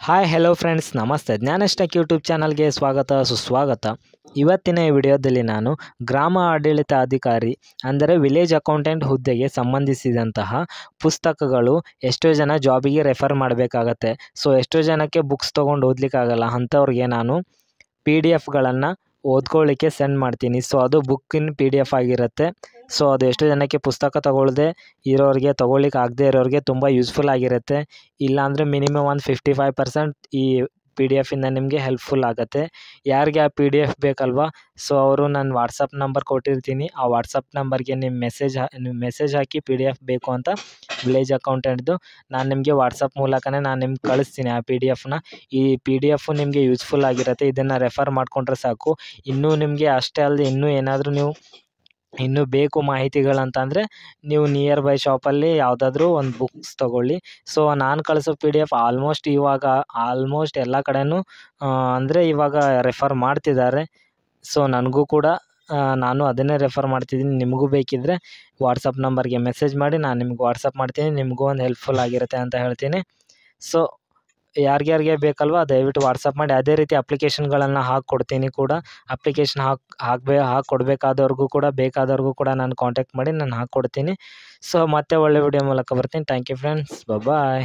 Hi hello friends, ನಮಸ್ತೆ. ಜ್ಞಾನಷ್ಟೆಕ್ YouTube ಚಾನಲ್ಗೆ ಸ್ವಾಗತ ಸುಸ್ವಾಗತ. ಇವತ್ತಿನ ಈ ವಿಡಿಯೋದಲ್ಲಿ ನಾನು ಗ್ರಾಮ ಆಡಳಿತಾಧಿಕಾರಿ ಅಂದರೆ ವಿಲೇಜ್ ಅಕೌಂಟೆಂಟ್ ಹುದ್ದೆಗೆ ಸಂಬಂಧಿಸಿದಂತಹ ಪುಸ್ತಕಗಳು ಎಷ್ಟೋ ಜನ ಜಾಬಿಗೆ ರೆಫರ್ ಮಾಡಬೇಕಾಗತ್ತೆ. ಸೊ ಎಷ್ಟೋ ಜನಕ್ಕೆ ಬುಕ್ಸ್ ತೊಗೊಂಡು ಓದಲಿಕ್ಕಾಗಲ್ಲ. ಅಂಥವ್ರಿಗೆ ನಾನು PDF ಓದ್ಕೊಳ್ಳಿಕ್ಕೆ ಸೆಂಡ್ ಮಾಡ್ತೀನಿ. ಸೊ ಅದು ಬುಕ್ಕಿನ PDF ಆಗಿರುತ್ತೆ. ಸೊ ಅದು ಎಷ್ಟೋ ಜನಕ್ಕೆ ಪುಸ್ತಕ ತೊಗೊಳ್ದೆ ಇರೋರಿಗೆ, ತೊಗೊಳ್ಲಿಕ್ಕೆ ಆಗದೆ ಇರೋರಿಗೆ ತುಂಬ ಯೂಸ್ಫುಲ್ ಆಗಿರುತ್ತೆ. ಇಲ್ಲಾಂದರೆ ಮಿನಿಮಮ್ ಒಂದು 55% ಈ PDF ನಿಮಗೆ ಹೆಲ್ಪ್ಫುಲ್ ಆಗುತ್ತೆ. ಯಾರಿಗೆ ಆ PDF ಬೇಕಲ್ವಾ, ಸೊ ಅವರು ನಾನು ವಾಟ್ಸಪ್ ನಂಬರ್ ಕೊಟ್ಟಿರ್ತೀನಿ. ಆ ವಾಟ್ಸಪ್ ನಂಬರ್ಗೆ ನಿಮ್ಮ ಮೆಸೇಜ್ ಹಾಕಿ PDF ಬೇಕು ಅಂತ ವಿಲೇಜ್ ಅಕೌಂಟೆಂಟ್ದು ನಾನು ನಿಮಗೆ ವಾಟ್ಸಪ್ ಮೂಲಕನೇ ನಾನು ನಿಮ್ಗೆ ಕಳಿಸ್ತೀನಿ ಆ ಈ PDF ನಿಮಗೆ ಯೂಸ್ಫುಲ್ ಆಗಿರುತ್ತೆ. ಇದನ್ನು ರೆಫರ್ ಮಾಡಿಕೊಂಡ್ರೆ ಸಾಕು. ಇನ್ನೂ ನಿಮಗೆ ಅಷ್ಟೇ ಅಲ್ಲದೆ ಇನ್ನೂ ಬೇಕು ಮಾಹಿತಿಗಳಂತಂದರೆ ನೀವು ನಿಯರ್ ಬೈ ಶಾಪಲ್ಲಿ ಯಾವುದಾದ್ರೂ ಒಂದು ಬುಕ್ಸ್ ತೊಗೊಳ್ಳಿ. ಸೊ ನಾನು ಕಳಿಸೋ PDF ಆಲ್ಮೋಸ್ಟ್ ಎಲ್ಲ ಕಡೆನೂ ಅಂದರೆ ಇವಾಗ ರೆಫರ್ ಮಾಡ್ತಿದ್ದಾರೆ. ಸೊ ನನಗೂ ಕೂಡ ನಾನು ಅದನ್ನೇ ರೆಫರ್ ಮಾಡ್ತಿದ್ದೀನಿ. ನಿಮಗೂ ಬೇಕಿದ್ದರೆ ವಾಟ್ಸಪ್ ನಂಬರ್ಗೆ ಮೆಸೇಜ್ ಮಾಡಿ, ನಾನು ನಿಮ್ಗೆ ವಾಟ್ಸಪ್ ಮಾಡ್ತೀನಿ. ನಿಮಗೂ ಒಂದು ಹೆಲ್ಪ್ಫುಲ್ ಆಗಿರುತ್ತೆ ಅಂತ ಹೇಳ್ತೀನಿ. ಸೊ ಯಾರ್ಯಾರಿಗೆ ಬೇಕಲ್ವ ದಯವಿಟ್ಟು ವಾಟ್ಸಪ್ ಮಾಡಿ. ಅದೇ ರೀತಿ ಅಪ್ಲಿಕೇಶನ್ಗಳನ್ನು ಹಾಕ್ಕೊಡ್ತೀನಿ ಕೂಡ. ಅಪ್ಲಿಕೇಶನ್ ಹಾಕ್ಕೊಡ್ಬೇಕಾದವ್ರಿಗೂ ಕೂಡ ನಾನು ಕಾಂಟ್ಯಾಕ್ಟ್ ಮಾಡಿ ನಾನು ಹಾಕ್ಕೊಡ್ತೀನಿ. ಸೊ ಮತ್ತೆ ಒಳ್ಳೆ ವಿಡಿಯೋ ಮೂಲಕ ಬರ್ತೀನಿ. Thank you friends, bye.